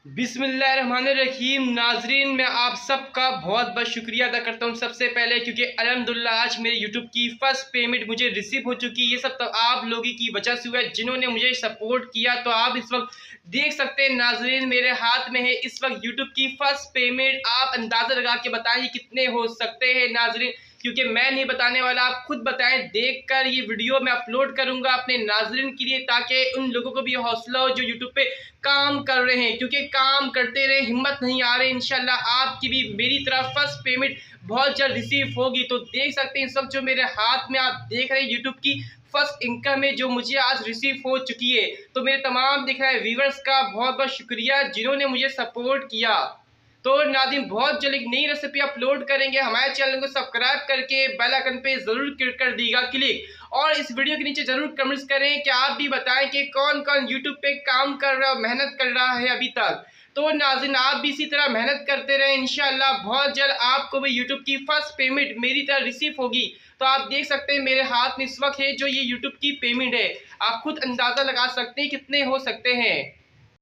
बिस्मिल्लाहिर्रहमानिर्रहीम। नाजरीन, मैं आप सबका बहुत बहुत शुक्रिया अदा करता हूँ सबसे पहले, क्योंकि अल्हम्दुलिल्लाह आज मेरे यूट्यूब की फ़र्स्ट पेमेंट मुझे रिसीव हो चुकी है। ये सब तो आप लोगों की वजह से हुआ है जिन्होंने मुझे सपोर्ट किया। तो आप इस वक्त देख सकते हैं नाजरीन, मेरे हाथ में है इस वक्त यूट्यूब की फ़र्स्ट पेमेंट। आप अंदाज़ा लगा के बताएं कितने हो सकते हैं नाजरीन, क्योंकि मैं नहीं बताने वाला, आप खुद बताएं। देखकर ये वीडियो मैं अपलोड करूंगा अपने नाजरीन के लिए, ताकि उन लोगों को भी हौसला हो जो यूट्यूब पे काम कर रहे हैं, क्योंकि काम करते रहे, हिम्मत नहीं आ रही। इंशाल्लाह आपकी भी मेरी तरफ फर्स्ट पेमेंट बहुत जल्द रिसीव होगी। तो देख सकते हैं इस वक्त जो मेरे हाथ में आप देख रहे हैं यूट्यूब की फर्स्ट इनकम है जो मुझे आज रिसीव हो चुकी है। तो मेरे तमाम दिख रहे व्यूवर्स का बहुत बहुत शुक्रिया जिन्होंने मुझे सपोर्ट किया। तो नाज़रीन, बहुत जल्द एक नई रेसिपी अपलोड करेंगे। हमारे चैनल को सब्सक्राइब करके बेल आइकन पे जरूर क्लिक कर दीजिएगा क्लिक, और इस वीडियो के नीचे जरूर कमेंट्स करें कि आप भी बताएं कि कौन कौन यूट्यूब पे काम कर रहा है, मेहनत कर रहा है अभी तक। तो नाज़रीन, आप भी इसी तरह मेहनत करते रहें। इंशाल्लाह बहुत जल्द आपको भी यूट्यूब की फर्स्ट पेमेंट मेरी तरह रिसीव होगी। तो आप देख सकते हैं मेरे हाथ में इस वक्त है जो ये यूट्यूब की पेमेंट है। आप खुद अंदाज़ा लगा सकते हैं कितने हो सकते हैं।